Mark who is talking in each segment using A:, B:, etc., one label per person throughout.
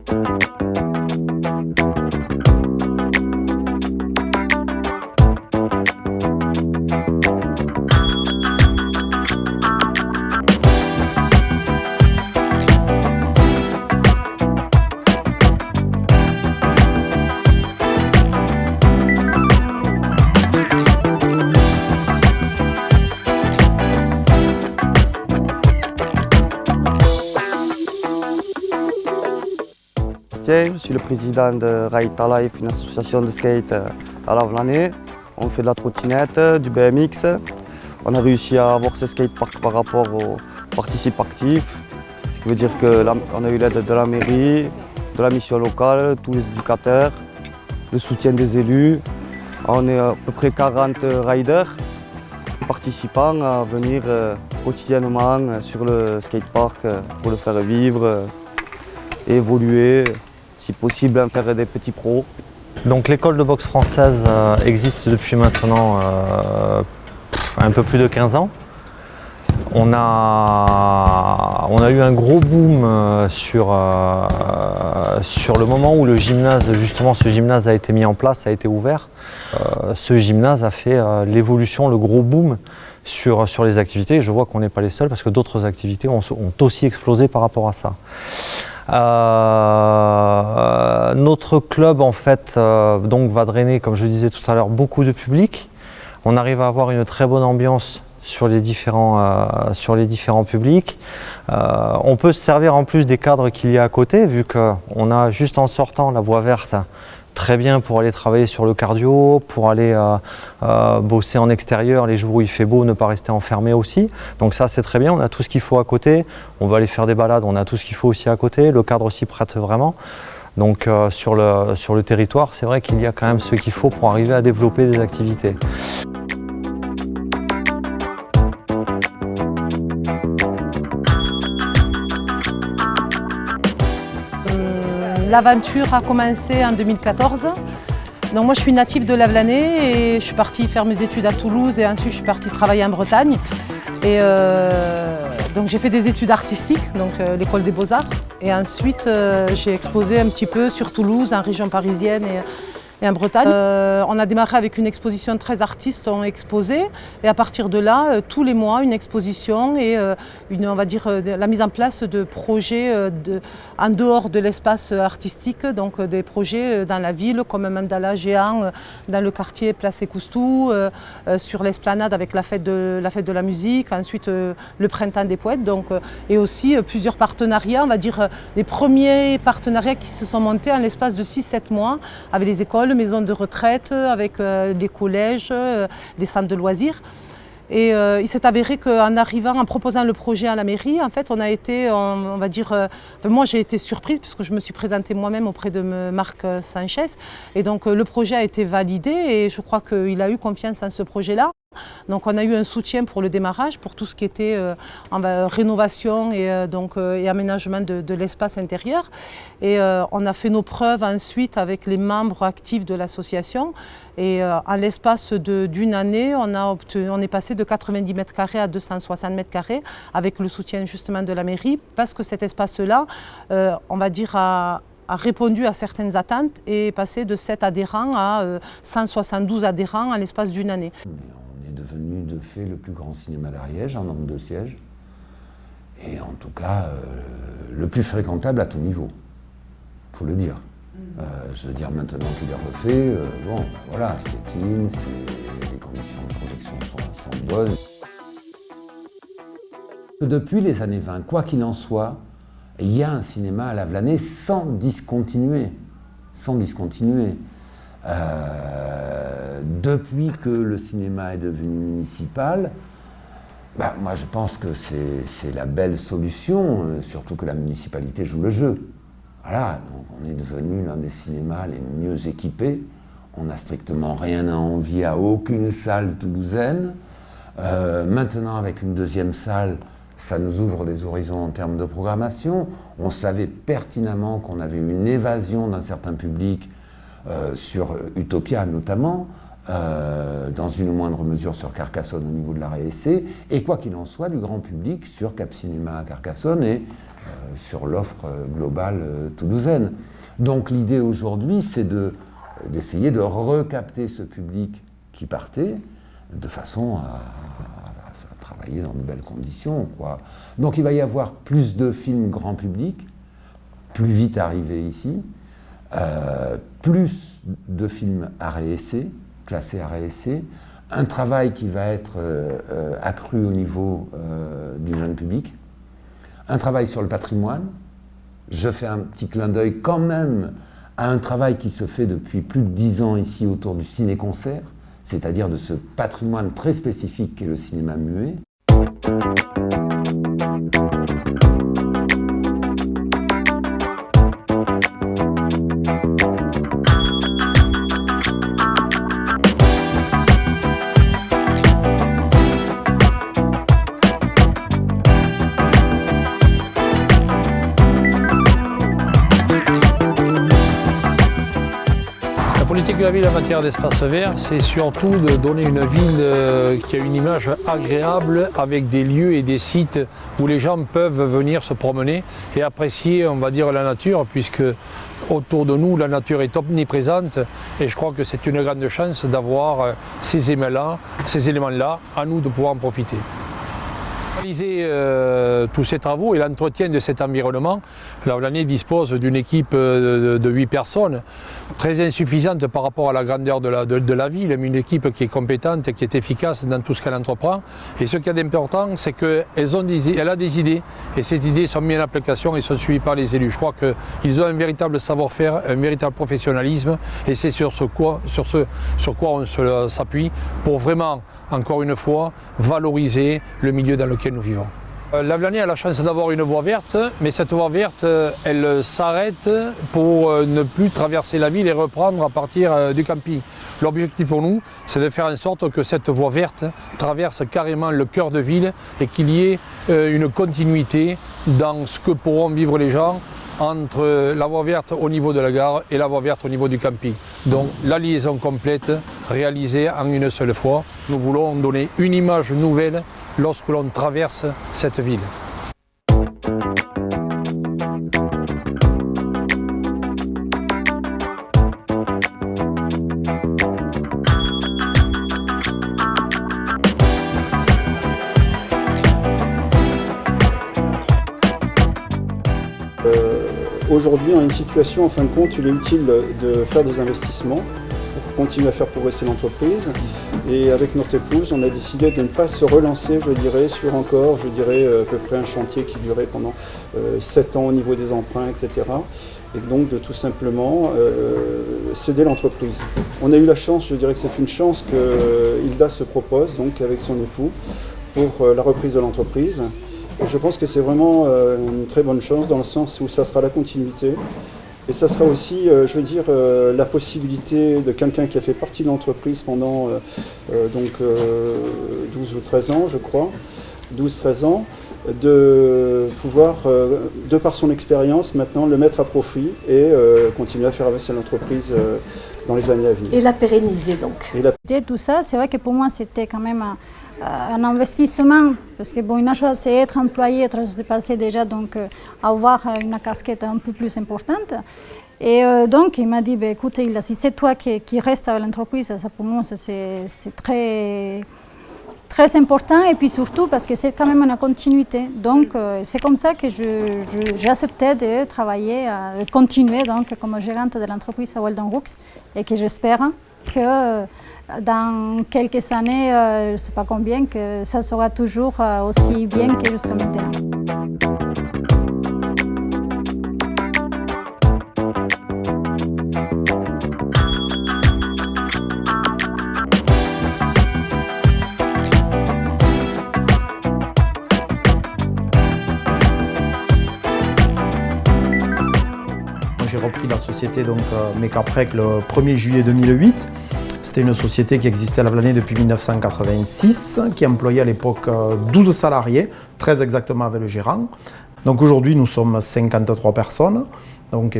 A: Je suis le président de Ride Ta Life, une association de skate à Lavelanet. On fait de la trottinette, du BMX. On a réussi à avoir ce skatepark par rapport aux participants actifs. Ce qui veut dire qu'on a eu l'aide de la mairie, de la mission locale, tous les éducateurs, le soutien des élus. On est à peu près 40 riders, participants à venir quotidiennement sur le skatepark pour le faire vivre, évoluer. Si possible, faire des petits pros.
B: Donc l'école de boxe française existe depuis maintenant un peu plus de 15 ans. On a eu un gros boom sur le moment où le gymnase, justement ce gymnase a été mis en place, a été ouvert. Ce gymnase a fait l'évolution, le gros boom sur les activités. Je vois qu'on n'est pas les seuls parce que d'autres activités ont aussi explosé par rapport à ça. Notre club en fait donc va drainer, comme je disais tout à l'heure, beaucoup de public. On arrive à avoir une très bonne ambiance sur les différents publics. On peut se servir en plus des cadres qu'il y a à côté, vu qu'on a juste en sortant la voie verte très bien pour aller travailler sur le cardio, pour aller bosser en extérieur les jours où il fait beau, ne pas rester enfermé aussi. Donc ça c'est très bien, on a tout ce qu'il faut à côté. On va aller faire des balades, on a tout ce qu'il faut aussi à côté. Le cadre aussi prête vraiment. Donc sur le territoire, c'est vrai qu'il y a quand même ce qu'il faut pour arriver à développer des activités.
C: L'aventure a commencé en 2014. Donc moi je suis native de Lavelanet et je suis partie faire mes études à Toulouse et ensuite je suis partie travailler en Bretagne. Et donc j'ai fait des études artistiques, donc l'école des Beaux-Arts. Et ensuite j'ai exposé un petit peu sur Toulouse, en région parisienne et en Bretagne. On a démarré avec une exposition, 13 artistes ont exposé et à partir de là, tous les mois, une exposition et on va dire, la mise en place de projets en dehors de l'espace artistique, donc des projets dans la ville comme un mandala géant dans le quartier Place Écoustou, sur l'esplanade avec la fête de la musique, ensuite le printemps des poètes, donc, et aussi plusieurs partenariats, on va dire les premiers partenariats qui se sont montés en l'espace de 6-7 mois avec les écoles, maisons de retraite, avec des collèges, des centres de loisirs. Et il s'est avéré qu'en arrivant, en proposant le projet à la mairie, en fait, on a été, on va dire, moi j'ai été surprise puisque je me suis présentée moi-même auprès de Marc Sanchez. Et donc le projet a été validé et je crois qu'il a eu confiance en ce projet-là. Donc on a eu un soutien pour le démarrage, pour tout ce qui était rénovation et aménagement de l'espace intérieur. Et on a fait nos preuves ensuite avec les membres actifs de l'association. Et en l'espace d'une année, on est passé de 90 mètres carrés à 260 mètres carrés avec le soutien justement de la mairie, parce que cet espace-là, on va dire, a répondu à certaines attentes et est passé de 7 adhérents à 172 adhérents en l'espace d'une année.
D: On est devenu de fait le plus grand cinéma d'Ariège en nombre de sièges et en tout cas le plus fréquentable à tout niveau, il faut le dire. Je veux dire, maintenant qu'il est refait, bon, voilà, c'est clean, les conditions de protection sont bonnes. Depuis les années 20, quoi qu'il en soit, il y a un cinéma à Lavelanet sans discontinuer. Depuis que le cinéma est devenu municipal, moi je pense que c'est la belle solution, surtout que la municipalité joue le jeu. Voilà, donc on est devenu l'un des cinémas les mieux équipés. On n'a strictement rien à envier à aucune salle toulousaine. Maintenant, avec une deuxième salle, ça nous ouvre des horizons en termes de programmation. On savait pertinemment qu'on avait une évasion d'un certain public sur Utopia notamment, dans une moindre mesure sur Carcassonne au niveau de la RSC, et quoi qu'il en soit, du grand public sur Cap Cinéma à Carcassonne et sur l'offre globale toulousaine. Donc l'idée aujourd'hui, c'est d'essayer de recapter ce public qui partait de façon à travailler dans de belles conditions, quoi. Donc il va y avoir plus de films grand public, plus vite arrivés ici, plus de films art et essai, classés art et essai, un travail qui va être accru au niveau du jeune public, un travail sur le patrimoine. Je fais un petit clin d'œil quand même à un travail qui se fait depuis plus de 10 ans ici autour du ciné-concert, c'est-à-dire de ce patrimoine très spécifique qu'est le cinéma muet.
E: La politique de la ville en matière d'espace vert, c'est surtout de donner une ville qui a une image agréable avec des lieux et des sites où les gens peuvent venir se promener et apprécier, on va dire, la nature, puisque autour de nous, la nature est omniprésente et je crois que c'est une grande chance d'avoir ces éléments-là, à nous de pouvoir en profiter. Réaliser tous ces travaux et l'entretien de cet environnement, l'Avlanais dispose d'une équipe de 8 personnes, très insuffisante par rapport à la grandeur de la ville, mais une équipe qui est compétente, qui est efficace dans tout ce qu'elle entreprend. Et ce qui est important, c'est qu'elle a des idées, et ces idées sont mises en application et sont suivies par les élus. Je crois qu'ils ont un véritable savoir-faire, un véritable professionnalisme, et c'est sur quoi on s'appuie pour vraiment, encore une fois, valoriser le milieu dans lequel nous vivons. L'Avlanais a la chance d'avoir une voie verte, mais cette voie verte, elle s'arrête pour ne plus traverser la ville et reprendre à partir du camping. L'objectif pour nous, c'est de faire en sorte que cette voie verte traverse carrément le cœur de ville et qu'il y ait une continuité dans ce que pourront vivre les gens entre la voie verte au niveau de la gare et la voie verte au niveau du camping. Donc la liaison complète réalisée en une seule fois. Nous voulons donner une image nouvelle lorsque l'on traverse cette ville.
F: Aujourd'hui, on a une situation, en fin de compte, il est utile de faire des investissements pour continuer à faire progresser l'entreprise. Et avec notre épouse, on a décidé de ne pas se relancer, je dirais, sur encore, à peu près un chantier qui durait pendant 7 ans au niveau des emprunts, etc. Et donc de tout simplement céder l'entreprise. On a eu la chance, je dirais que c'est une chance que Hilda se propose, donc avec son époux, pour la reprise de l'entreprise. Je pense que c'est vraiment une très bonne chose dans le sens où ça sera la continuité et ça sera aussi, la possibilité de quelqu'un qui a fait partie de l'entreprise pendant 12 ou 13 ans, je crois, 12-13 ans, de pouvoir, de par son expérience, maintenant le mettre à profit et continuer à faire avancer l'entreprise dans les années à venir.
G: Et la pérenniser donc.
H: Tout ça, c'est vrai que pour moi c'était quand même un investissement, parce que bon, une chose c'est être employé, autre chose c'est passer déjà donc avoir une casquette un peu plus importante. Et donc il m'a dit, écoute, si c'est toi qui restes à l'entreprise, ça pour moi c'est très, très important, et puis surtout parce que c'est quand même une continuité. Donc c'est comme ça que j'ai accepté de travailler, de continuer donc, comme gérante de l'entreprise à Waldenrooks, et que j'espère que dans quelques années, je ne sais pas combien, que ça sera toujours aussi bien que jusqu'à maintenant.
I: J'ai repris la société, mais qu'après le 1er juillet 2008. C'était une société qui existait à Lavlanais depuis 1986, qui employait à l'époque 12 salariés, très exactement avec le gérant. Donc aujourd'hui, nous sommes 53 personnes. Donc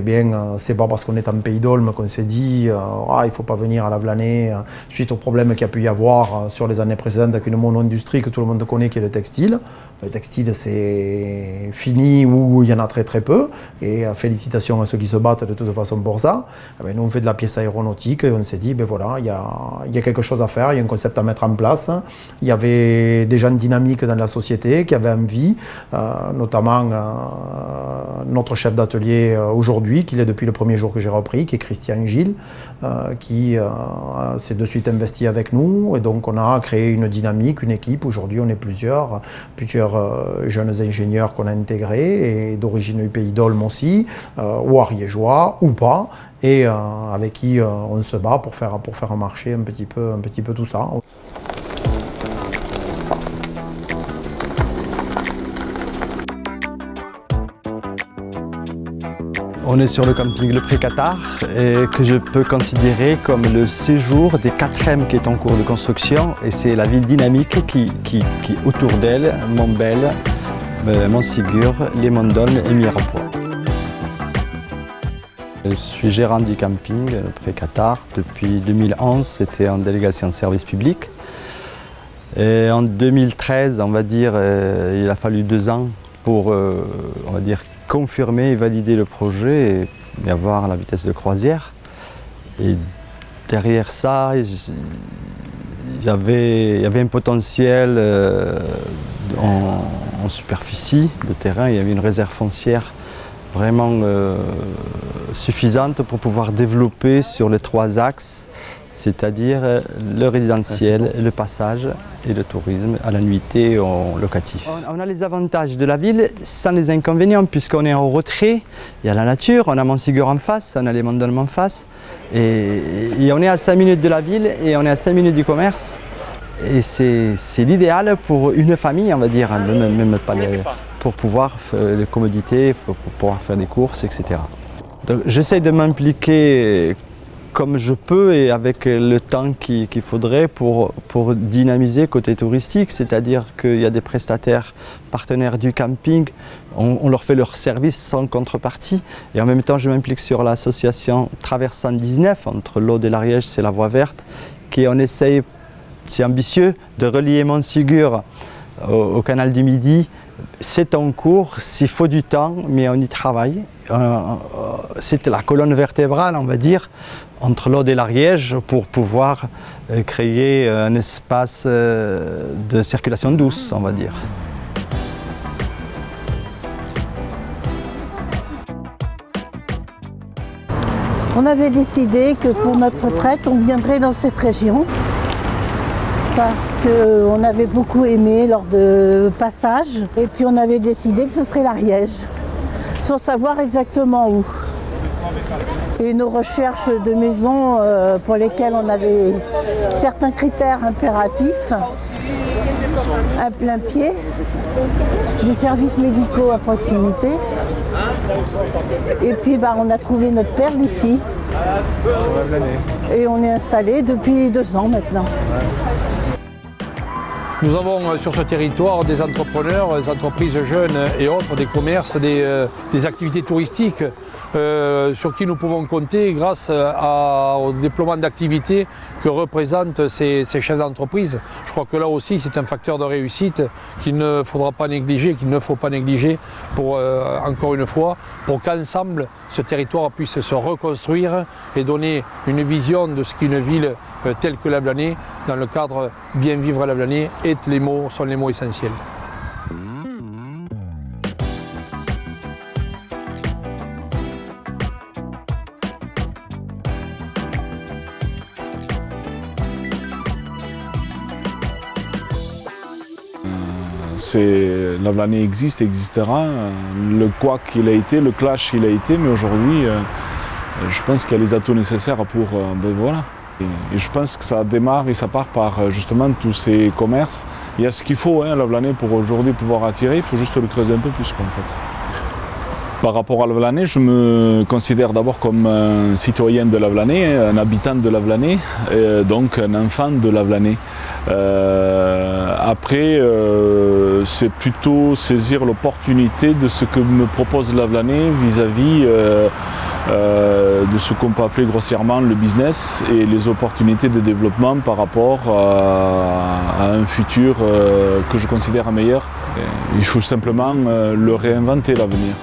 I: c'est pas parce qu'on est en Pays d'Olme qu'on s'est dit il ne faut pas venir à Lavlanais suite aux problèmes qu'il y a pu y avoir sur les années précédentes avec une mono-industrie que tout le monde connaît qui est le textile. Le textile, c'est fini ou il y en a très très peu. Et félicitations à ceux qui se battent de toute façon pour ça. Nous, on fait de la pièce aéronautique et on s'est dit, voilà, il y a quelque chose à faire, il y a un concept à mettre en place. Il y avait des gens dynamiques dans la société qui avaient envie, notamment notre chef d'atelier aujourd'hui, qui est depuis le premier jour que j'ai repris, qui est Christian Gilles, qui s'est de suite investi avec nous. Et donc, on a créé une dynamique, une équipe. Aujourd'hui, on est plusieurs jeunes ingénieurs qu'on a intégrés, et d'origine du pays d'Olme aussi, ou ariégeois, ou pas, et avec qui on se bat pour faire marcher un petit peu tout ça.
A: On est sur le camping Le Pré-Qatar, que je peux considérer comme le séjour des 4e qui est en cours de construction, et c'est la ville dynamique qui autour d'elle, Montbel, Montségur, Les Mondones et Mirepoix. Je suis gérant du camping Le Pré-Qatar depuis 2011, c'était en délégation de service public. Et en 2013, on va dire, il a fallu 2 ans pour, on va dire, confirmer et valider le projet et avoir la vitesse de croisière. Et derrière ça, il y avait un potentiel en superficie de terrain, il y avait une réserve foncière vraiment suffisante pour pouvoir développer sur les 3 axes, c'est-à-dire le résidentiel, le passage et le tourisme à la nuitée et au locatif. On a les avantages de la ville sans les inconvénients, puisqu'on est en retrait, il y a la nature, on a Montségur en face, on a les Mondones en face, et on est à 5 minutes de la ville et on est à 5 minutes du commerce. Et c'est l'idéal pour une famille, on va dire, même pas pour pouvoir faire les commodités, pour pouvoir faire des courses, etc. Donc j'essaie de m'impliquer comme je peux et avec le temps qu'il faudrait pour dynamiser côté touristique, c'est-à-dire qu'il y a des prestataires partenaires du camping, on leur fait leur service sans contrepartie, et en même temps je m'implique sur l'association Traverse 119, entre l'Aude et l'Ariège, c'est la voie verte, qui on essaye, c'est ambitieux, de relier Montségur au canal du Midi. C'est en cours, s'il faut du temps, mais on y travaille. C'était la colonne vertébrale, on va dire, entre l'Aude et l'Ariège pour pouvoir créer un espace de circulation douce, on va dire.
G: On avait décidé que pour notre retraite, on viendrait dans cette région parce qu'on avait beaucoup aimé lors de passage. Et puis on avait décidé que ce serait l'Ariège, sans savoir exactement où. Et nos recherches de maisons pour lesquelles on avait certains critères impératifs, un plein pied, des services médicaux à proximité. Et puis on a trouvé notre perle ici. Et on est installé depuis 2 ans maintenant.
E: Nous avons sur ce territoire des entrepreneurs, des entreprises jeunes et autres, des commerces, des activités touristiques sur qui nous pouvons compter grâce au déploiement d'activités que représentent ces chefs d'entreprise. Je crois que là aussi c'est un facteur de réussite qu'il ne faudra pas négliger, qu'il ne faut pas négliger pour, encore une fois, pour qu'ensemble ce territoire puisse se reconstruire et donner une vision de ce qu'est une ville telle que Lavelanet, dans le cadre bien vivre à Lavelanet, sont les mots essentiels.
J: Lavelanet existe, existera. Le couac il a été, le clash il a été, mais aujourd'hui, je pense qu'il y a les atouts nécessaires pour. Voilà. Et je pense que ça démarre et ça part par justement tous ces commerces. Il y a ce qu'il faut à Lavelanet pour aujourd'hui pouvoir attirer, il faut juste le creuser un peu plus en fait. Par rapport à Lavelanet, je me considère d'abord comme un citoyen de Lavelanet, un habitant de Lavelanet, donc un enfant de Lavelanet. Après, c'est plutôt saisir l'opportunité de ce que me propose Lavelanet vis-à-vis de ce qu'on peut appeler grossièrement le business et les opportunités de développement par rapport à un futur que je considère meilleur. Il faut simplement le réinventer, l'avenir.